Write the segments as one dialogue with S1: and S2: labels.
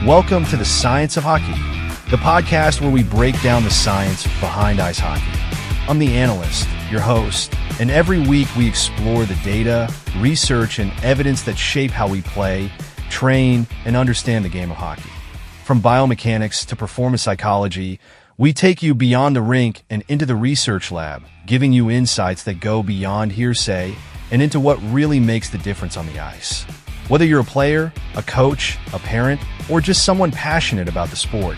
S1: Welcome to the Science of Hockey, the podcast where we break down the science behind ice hockey. I'm the analyst, your host, and every week we explore the data, research, and evidence that shape how we play, train, and understand the game of hockey. From biomechanics to performance psychology, we take you beyond the rink and into the research lab, giving you insights that go beyond hearsay and into what really makes the difference on the ice. Whether you're a player, a coach, a parent, or just someone passionate about the sport,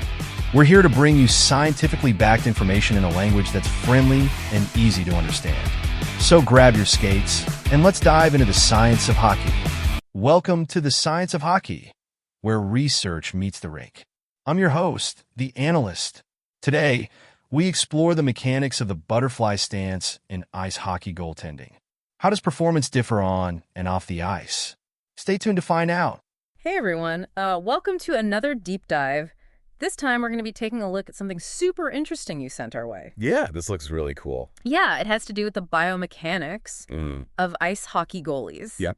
S1: we're here to bring you scientifically backed information in a language that's friendly and easy to understand. So grab your skates and let's dive into the science of hockey. Welcome to the Science of Hockey, where research meets the rink. I'm your host, the analyst. Today, we explore the mechanics of the butterfly stance in ice hockey goaltending. How does performance differ on and off the ice? Stay tuned to find out.
S2: Hey everyone, welcome to another deep dive. This time we're going to be taking a look at something super interesting you sent our way.
S3: Yeah, this looks really cool.
S2: Yeah, it has to do with the biomechanics of ice hockey goalies.
S3: Yeah.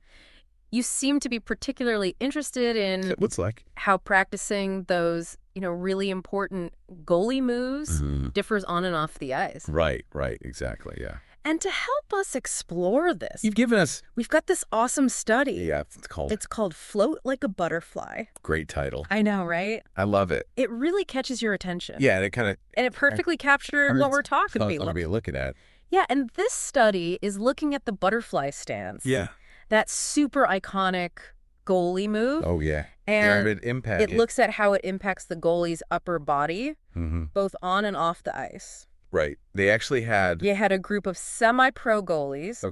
S2: You seem to be particularly interested in
S3: What's like?
S2: how practicing those, really important goalie moves differs on and off the ice.
S3: Right, exactly, yeah.
S2: And to help us explore this,
S3: You've given us...
S2: we've got this awesome study.
S3: Yeah,
S2: It's called Float Like a Butterfly.
S3: Great title.
S2: I know, right?
S3: I love it.
S2: It really catches your attention.
S3: Yeah, and it kind of...
S2: And it perfectly captured what we're talking
S3: I'm going to be looking at.
S2: Yeah, and this study is looking at the butterfly stance.
S3: Yeah.
S2: That super iconic goalie move.
S3: Oh, yeah.
S2: And
S3: it
S2: looks at how it impacts the goalie's upper body, both on and off the ice.
S3: Right. They actually had...
S2: You had a group of semi-pro goalies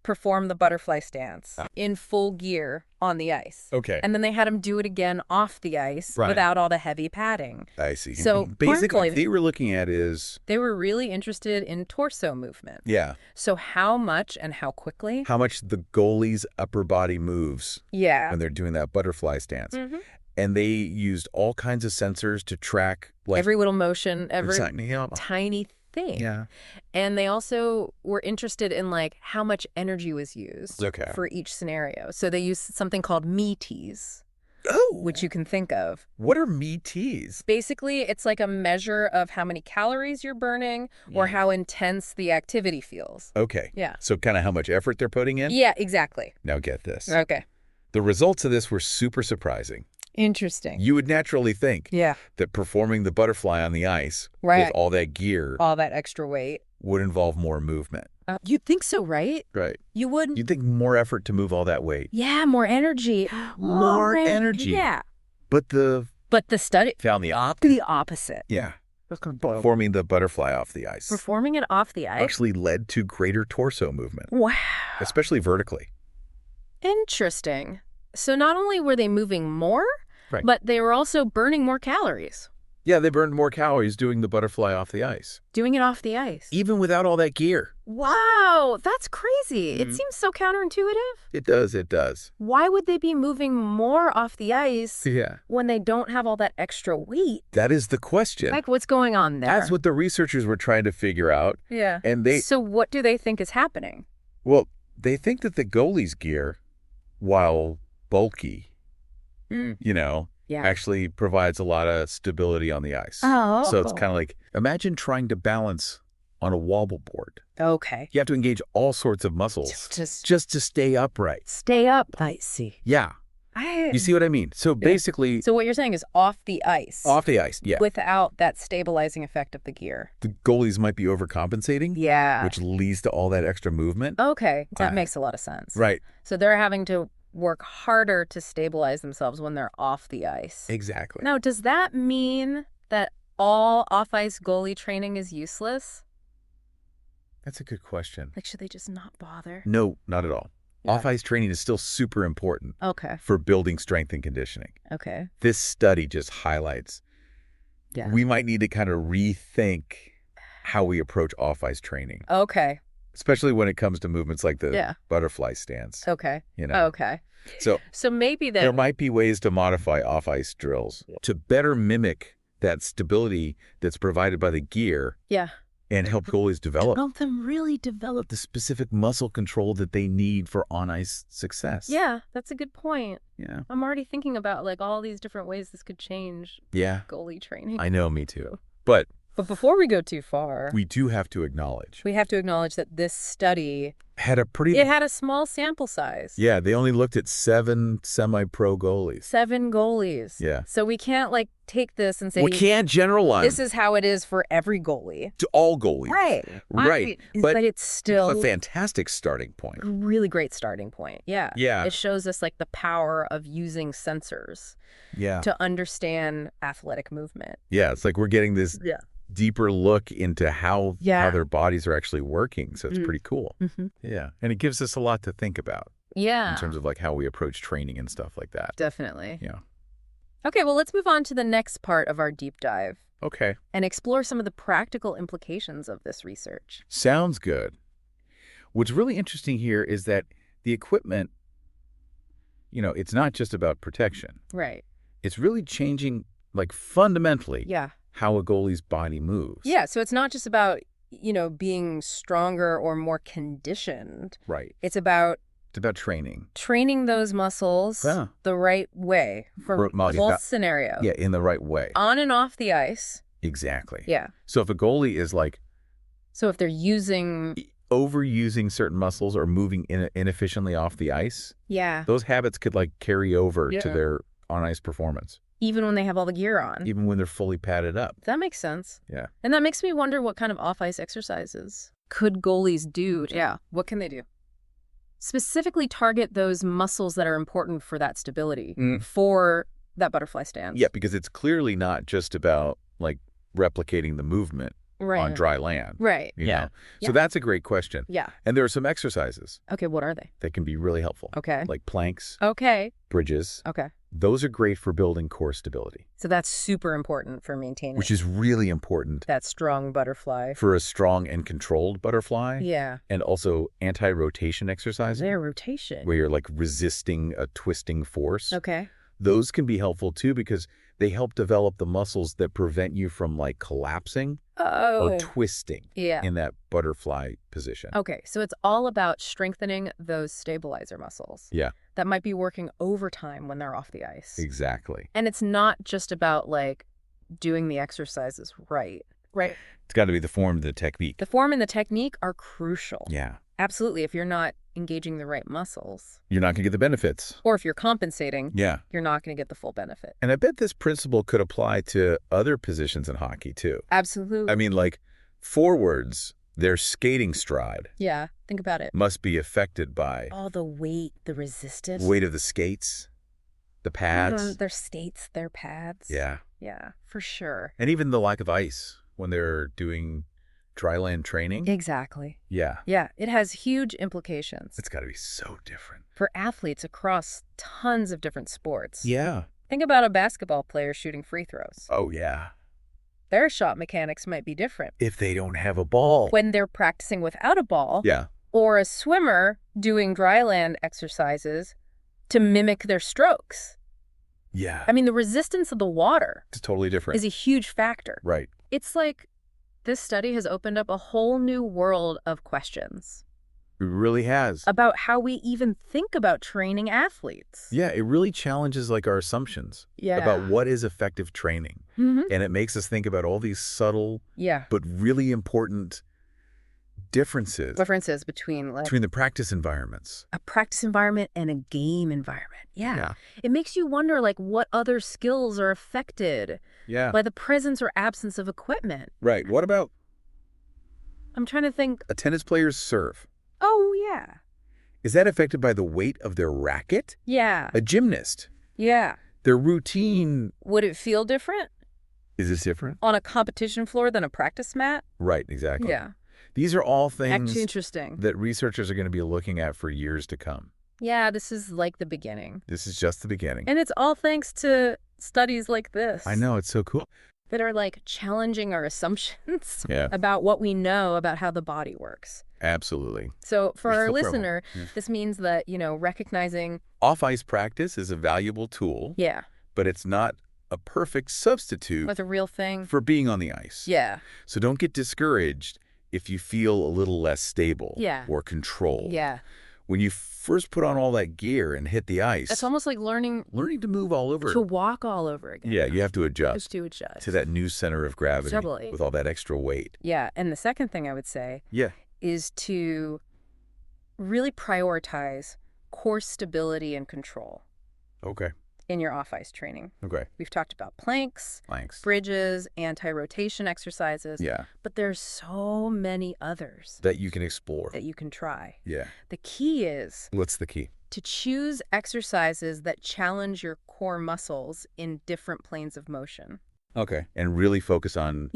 S2: perform the butterfly stance in full gear on the ice.
S3: Okay.
S2: And then they had them do it again off the ice without all the heavy padding.
S3: I see.
S2: So
S3: basically, what they were looking at is...
S2: They were really interested in torso movement.
S3: Yeah.
S2: So how much and how quickly?
S3: How much the goalie's upper body moves when they're doing that butterfly stance. And they used all kinds of sensors to track...
S2: every little motion, every tiny thing.
S3: Yeah.
S2: And they also were interested in how much energy was used for each scenario. So they used something called METs.
S3: Oh.
S2: Which you can think of.
S3: What are METs?
S2: Basically, it's like a measure of how many calories you're burning or how intense the activity feels.
S3: Okay.
S2: Yeah.
S3: So kind of how much effort they're putting in?
S2: Yeah, exactly.
S3: Now get this.
S2: Okay.
S3: The results of this were super surprising.
S2: Interesting.
S3: You would naturally think
S2: that
S3: performing the butterfly on the ice with all that gear,
S2: all that extra weight,
S3: would involve more movement.
S2: You'd think so, right?
S3: Right.
S2: You would.
S3: You'd think more effort to move all that weight.
S2: Yeah, more energy.
S3: More energy.
S2: Yeah.
S3: But the
S2: study
S3: found the
S2: opposite.
S3: Yeah. Performing the butterfly off the ice.
S2: Performing it off the ice
S3: actually led to greater torso movement.
S2: Wow.
S3: Especially vertically.
S2: Interesting. So not only were they moving more, but they were also burning more calories.
S3: Yeah, they burned more calories doing the butterfly off the ice.
S2: Doing it off the ice.
S3: Even without all that gear.
S2: Wow, that's crazy. It seems so counterintuitive.
S3: It does.
S2: Why would they be moving more off the ice when they don't have all that extra weight?
S3: That is the question.
S2: What's going on there?
S3: That's what the researchers were trying to figure out.
S2: Yeah.
S3: And
S2: So what do they think is happening?
S3: Well, they think that the goalie's gear, while bulky, actually provides a lot of stability on the ice.
S2: Oh.
S3: So it's kind of like, imagine trying to balance on a wobble board.
S2: Okay.
S3: You have to engage all sorts of muscles just to stay upright.
S2: Stay up. I see.
S3: Yeah. You see what I mean? So basically...
S2: So what you're saying is off the ice.
S3: Off the ice, yeah.
S2: Without that stabilizing effect of the gear.
S3: The goalies might be overcompensating.
S2: Yeah.
S3: Which leads to all that extra movement.
S2: Okay. That makes a lot of sense.
S3: Right.
S2: So they're having to work harder to stabilize themselves when they're off the ice.
S3: Exactly.
S2: Now, does that mean that all off-ice goalie training is useless?
S3: That's a good question.
S2: Should they just not bother?
S3: No, not at all.
S2: Yeah.
S3: Off-ice training is still super important
S2: for
S3: building strength and conditioning.
S2: Okay.
S3: This study just highlights we might need to kind of rethink how we approach off-ice training.
S2: Okay.
S3: Especially when it comes to movements like the butterfly stance.
S2: Okay.
S3: Okay. So
S2: maybe
S3: there might be ways to modify off-ice drills to better mimic that stability that's provided by the gear And help goalies help them really develop the specific muscle control that they need for on-ice success.
S2: Yeah, that's a good point.
S3: Yeah.
S2: I'm already thinking about like all these different ways this could change goalie training.
S3: I know, me too. But
S2: before we go too far,
S3: we do have to acknowledge.
S2: that this study
S3: had a
S2: small sample size.
S3: Yeah, they only looked at 7 semi-pro goalies.
S2: 7 goalies.
S3: Yeah.
S2: So we can't like take this and say
S3: we can't generalize.
S2: This is how it is for every goalie.
S3: To all goalies.
S2: Right. But it's still
S3: a fantastic starting point.
S2: A really great starting point. Yeah.
S3: Yeah.
S2: It shows us like the power of using sensors to understand athletic movement.
S3: Yeah, it's like we're getting this deeper look into how their bodies are actually working. So it's pretty cool. Yeah. And it gives us a lot to think about.
S2: Yeah.
S3: In terms of like how we approach training and stuff like that.
S2: Definitely.
S3: Yeah.
S2: Okay, well, let's move on to the next part of our deep dive.
S3: Okay.
S2: And explore some of the practical implications of this research.
S3: Sounds good. What's really interesting here is that the equipment, it's not just about protection.
S2: Right.
S3: It's really changing, like, fundamentally how a goalie's body moves.
S2: Yeah, so it's not just about, being stronger or more conditioned.
S3: Right.
S2: It's about
S3: training.
S2: Training those muscles the right way for both scenarios.
S3: Yeah, in the right way.
S2: On and off the ice.
S3: Exactly.
S2: Yeah.
S3: So if a goalie is like...
S2: So if they're
S3: overusing certain muscles or moving inefficiently off the ice, those habits could like carry over to their on-ice performance.
S2: Even when they have all the gear on.
S3: Even when they're fully padded up.
S2: That makes sense.
S3: Yeah.
S2: And that makes me wonder what kind of off-ice exercises could goalies do? What can they do? Specifically target those muscles that are important for that stability, for that butterfly stance.
S3: Yeah, because it's clearly not just about like replicating the movement on dry land.
S2: Right.
S3: So that's a great question.
S2: Yeah.
S3: And there are some exercises.
S2: Okay, what are they?
S3: That can be really helpful.
S2: Okay.
S3: Like planks.
S2: Okay.
S3: Bridges.
S2: Okay.
S3: Those are great for building core stability.
S2: So that's super important for maintaining.
S3: Which is really important.
S2: That strong butterfly.
S3: For a strong and controlled butterfly.
S2: Yeah.
S3: And also anti-rotation exercises.
S2: Rotation.
S3: Where you're like resisting a twisting force.
S2: Okay.
S3: Those can be helpful too because they help develop the muscles that prevent you from like collapsing or twisting in that butterfly position.
S2: Okay, so it's all about strengthening those stabilizer muscles.
S3: Yeah.
S2: That might be working overtime when they're off the ice.
S3: Exactly.
S2: And it's not just about like doing the exercises right. Right.
S3: It's got to be the form and the technique.
S2: The form and the technique are crucial.
S3: Yeah.
S2: Absolutely. If you're not engaging the right muscles.
S3: You're not going to get the benefits.
S2: Or if you're compensating.
S3: Yeah.
S2: You're not going to get the full benefit.
S3: And I bet this principle could apply to other positions in hockey too.
S2: Absolutely.
S3: I mean, like forwards, their skating stride.
S2: Yeah. Think about it.
S3: Must be affected by
S2: all the weight, the resistance.
S3: Weight of the skates, the pads.
S2: Their skates, their pads.
S3: Yeah.
S2: Yeah, for sure.
S3: And even the lack of ice when they're doing dry land training.
S2: Exactly.
S3: Yeah.
S2: Yeah, it has huge implications.
S3: It's got to be so different.
S2: For athletes across tons of different sports.
S3: Yeah.
S2: Think about a basketball player shooting free throws.
S3: Oh, yeah.
S2: Their shot mechanics might be different.
S3: If they don't have a ball.
S2: When they're practicing without a ball.
S3: Yeah.
S2: Or a swimmer doing dry land exercises to mimic their strokes.
S3: Yeah.
S2: I mean, the resistance of the water.
S3: It's totally different.
S2: Is a huge factor.
S3: Right.
S2: It's like this study has opened up a whole new world of questions.
S3: It really has.
S2: About how we even think about training athletes.
S3: Yeah, it really challenges like our assumptions about what is effective training. And it makes us think about all these subtle but really important differences
S2: between
S3: the practice environments.
S2: A practice environment and a game environment. Yeah. It makes you wonder like what other skills are affected by the presence or absence of equipment.
S3: Right. What about
S2: I'm trying to think.
S3: A tennis player's serve.
S2: Oh, yeah.
S3: Is that affected by the weight of their racket?
S2: Yeah.
S3: A gymnast.
S2: Yeah.
S3: Their routine.
S2: Would it feel different?
S3: Is this different?
S2: On a competition floor than a practice mat?
S3: Right, exactly.
S2: Yeah.
S3: These are all things
S2: actually interesting
S3: that researchers are going to be looking at for years to come.
S2: Yeah, this is like the beginning.
S3: This is just the beginning.
S2: And it's all thanks to studies like this.
S3: I know, it's so cool.
S2: That are like challenging our assumptions about what we know about how the body works.
S3: Absolutely.
S2: So for our listener, this means that, recognizing
S3: off-ice practice is a valuable tool.
S2: Yeah.
S3: But it's not a perfect substitute
S2: with a real thing
S3: for being on the ice.
S2: Yeah.
S3: So don't get discouraged if you feel a little less stable or controlled.
S2: Yeah.
S3: When you first put on all that gear and hit the ice,
S2: it's almost like learning
S3: to move all over.
S2: To walk all over again.
S3: Yeah, you have to adjust.
S2: To
S3: that new center of gravity
S2: Totally.
S3: with all that extra weight.
S2: Yeah, and the second thing I would say is to really prioritize core stability and control.
S3: Okay.
S2: In your off-ice training.
S3: Okay.
S2: We've talked about planks, bridges, anti-rotation exercises.
S3: Yeah.
S2: But there's so many others.
S3: That you can explore.
S2: That you can try.
S3: Yeah.
S2: The key is...
S3: What's the key?
S2: To choose exercises that challenge your core muscles in different planes of motion.
S3: Okay. And really focus on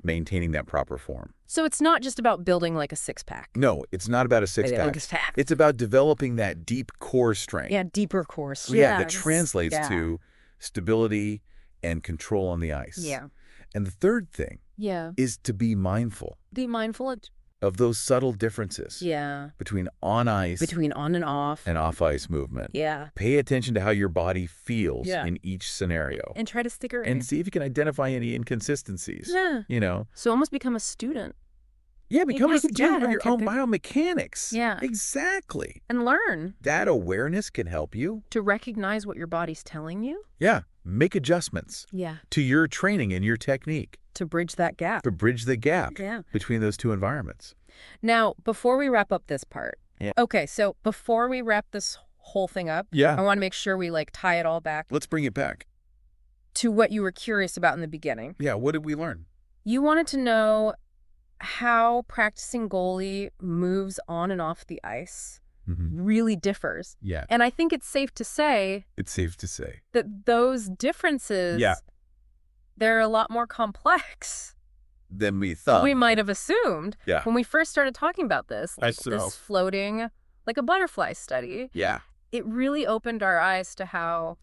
S3: maintaining that proper form.
S2: So it's not just about building like a six-pack.
S3: No, it's not about a six-pack. It's about developing that deep core strength.
S2: Yeah, deeper core strength.
S3: Yeah, that translates to stability and control on the ice.
S2: Yeah.
S3: And the third thing is to be mindful.
S2: Be mindful
S3: of those subtle differences between on ice,
S2: between on and
S3: off ice movement.
S2: Yeah.
S3: Pay attention to how your body feels in each scenario.
S2: And try to stick around.
S3: And see if you can identify any inconsistencies.
S2: Yeah.
S3: You know?
S2: So almost become a student.
S3: Yeah, become a student of your own biomechanics.
S2: Yeah.
S3: Exactly.
S2: And learn.
S3: That awareness can help you.
S2: To recognize what your body's telling you.
S3: Yeah. Make adjustments.
S2: Yeah.
S3: To your training and your technique.
S2: To bridge that gap.
S3: To bridge the gap between those two environments.
S2: Now, before we wrap up this part.
S3: Yeah.
S2: Okay, so before we wrap this whole thing up, I want to make sure we tie it all back.
S3: Let's bring it back.
S2: To what you were curious about in the beginning.
S3: Yeah, what did we learn?
S2: You wanted to know how practicing goalie moves on and off the ice really differs.
S3: Yeah.
S2: And I think it's safe to say... that those differences... they're a lot more complex
S3: than we thought.
S2: We might have assumed when we first started talking about this.
S3: This
S2: floating like a butterfly study.
S3: Yeah.
S2: It really opened our eyes to how...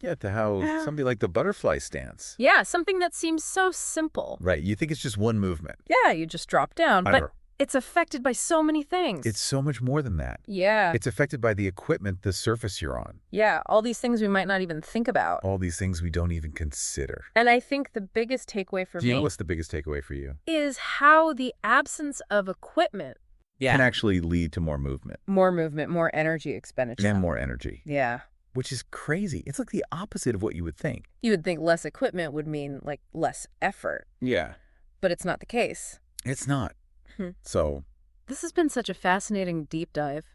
S3: something like the butterfly stance.
S2: Yeah, something that seems so simple.
S3: Right. You think it's just one movement.
S2: Yeah, you just drop down. But it's affected by so many things.
S3: It's so much more than that.
S2: Yeah.
S3: It's affected by the equipment, the surface you're on.
S2: Yeah, all these things we might not even think about.
S3: All these things we don't even consider.
S2: And I think the biggest takeaway for me...
S3: Do you know what's the biggest takeaway for you?
S2: Is how the absence of equipment
S3: can actually lead to more movement.
S2: More movement, more energy expenditure.
S3: And more energy.
S2: Yeah.
S3: Which is crazy. It's like the opposite of what you would think.
S2: You would think less equipment would mean less effort.
S3: Yeah.
S2: But it's not the case.
S3: It's not. So...
S2: This has been such a fascinating deep dive.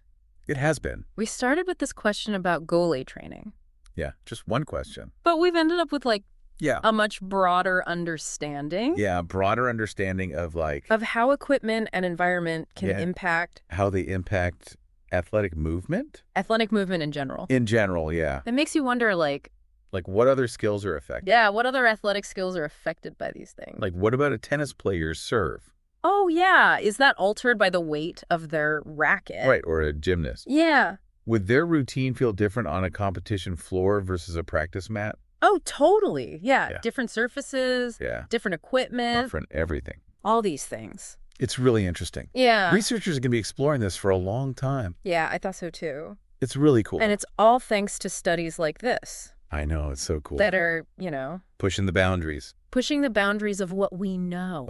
S3: It has been.
S2: We started with this question about goalie training.
S3: Yeah, just one question.
S2: But we've ended up with a much broader understanding.
S3: Yeah, broader understanding of
S2: of how equipment and environment can impact...
S3: How they impact athletic movement?
S2: Athletic movement in general.
S3: In general, yeah.
S2: It makes you wonder
S3: what other skills are affected?
S2: Yeah, what other athletic skills are affected by these things?
S3: What about a tennis player's serve?
S2: Oh, yeah. Is that altered by the weight of their racket?
S3: Right, or a gymnast.
S2: Yeah.
S3: Would their routine feel different on a competition floor versus a practice mat?
S2: Oh, totally. Yeah. Different surfaces, different equipment.
S3: Different everything.
S2: All these things.
S3: It's really interesting.
S2: Yeah.
S3: Researchers are going to be exploring this for a long time.
S2: Yeah, I thought so too.
S3: It's really cool.
S2: And it's all thanks to studies like this.
S3: I know, it's so cool.
S2: That are,
S3: pushing the boundaries.
S2: Pushing the boundaries of what we know.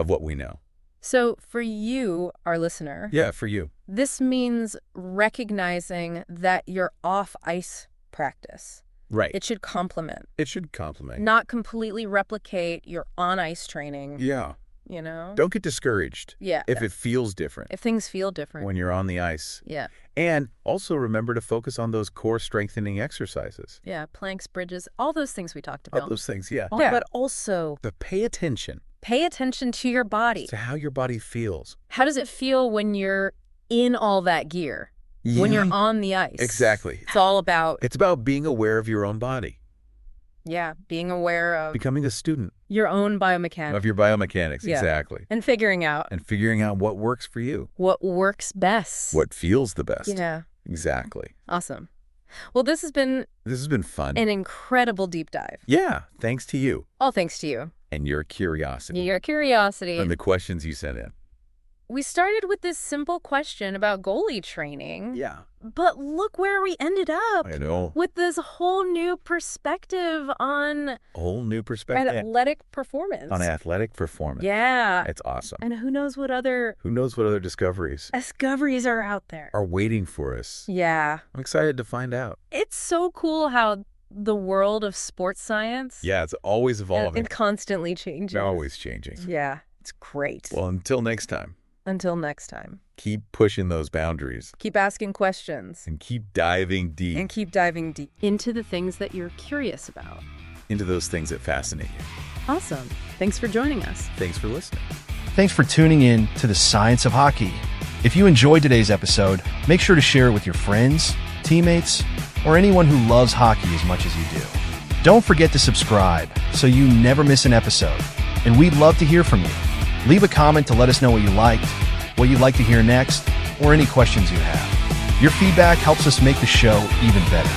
S2: So for you, our listener.
S3: Yeah, for you.
S2: This means recognizing that your off-ice practice.
S3: Right.
S2: It should complement.
S3: Not
S2: completely replicate your on-ice training.
S3: Yeah. Don't get discouraged.
S2: Yeah.
S3: If it feels different.
S2: If things feel different.
S3: When you're on the ice.
S2: Yeah.
S3: And also remember to focus on those core strengthening exercises.
S2: Yeah, planks, bridges, all those things we talked about.
S3: All those things, yeah.
S2: But also...
S3: But pay attention.
S2: Pay attention to your body.
S3: To how your body feels.
S2: How does it feel when you're in all that gear? Yeah. When you're on the ice?
S3: Exactly.
S2: It's all about...
S3: It's about being aware of your own body.
S2: Yeah, being aware of...
S3: Becoming a student.
S2: Your own biomechanics.
S3: Of your biomechanics, exactly.
S2: And figuring out...
S3: what works for you.
S2: What works best.
S3: What feels the best.
S2: Yeah.
S3: Exactly.
S2: Awesome. Well, this has been
S3: fun.
S2: An incredible deep dive.
S3: Yeah, thanks to you.
S2: All thanks to you.
S3: And your curiosity.
S2: Your curiosity.
S3: And the questions you sent in.
S2: we started with this simple question about goalie training.
S3: Yeah.
S2: But look where we ended up.
S3: I know.
S2: With this whole new perspective on...
S3: Whole new perspective.
S2: Athletic performance.
S3: On athletic performance.
S2: Yeah.
S3: It's awesome.
S2: And who knows what other...
S3: discoveries
S2: are out there.
S3: Are waiting for us.
S2: Yeah.
S3: I'm excited to find out.
S2: It's so cool how the world of sports science...
S3: Yeah, it's always evolving.
S2: And constantly changing.
S3: Always changing.
S2: Yeah, it's great.
S3: Well, until next time.
S1: Keep pushing those boundaries.
S2: Keep asking questions.
S1: And keep diving deep.
S2: Into the things that you're curious about.
S1: Into those things that fascinate you.
S2: Awesome. Thanks for joining us.
S1: Thanks for listening.
S3: Thanks for tuning in to the Science of Hockey. If you enjoyed today's episode, make sure to share it with your friends, teammates, or anyone who loves hockey as much as you do. Don't forget to subscribe so you never miss an episode. And we'd love to hear from you. Leave a comment to let us know what you liked, what you'd like to hear next, or any questions you have. Your feedback helps us make the show even better.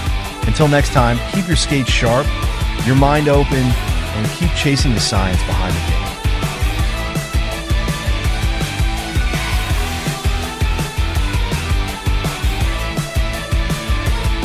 S3: Until next time, keep your skates sharp, your mind open, and keep chasing the science behind the game.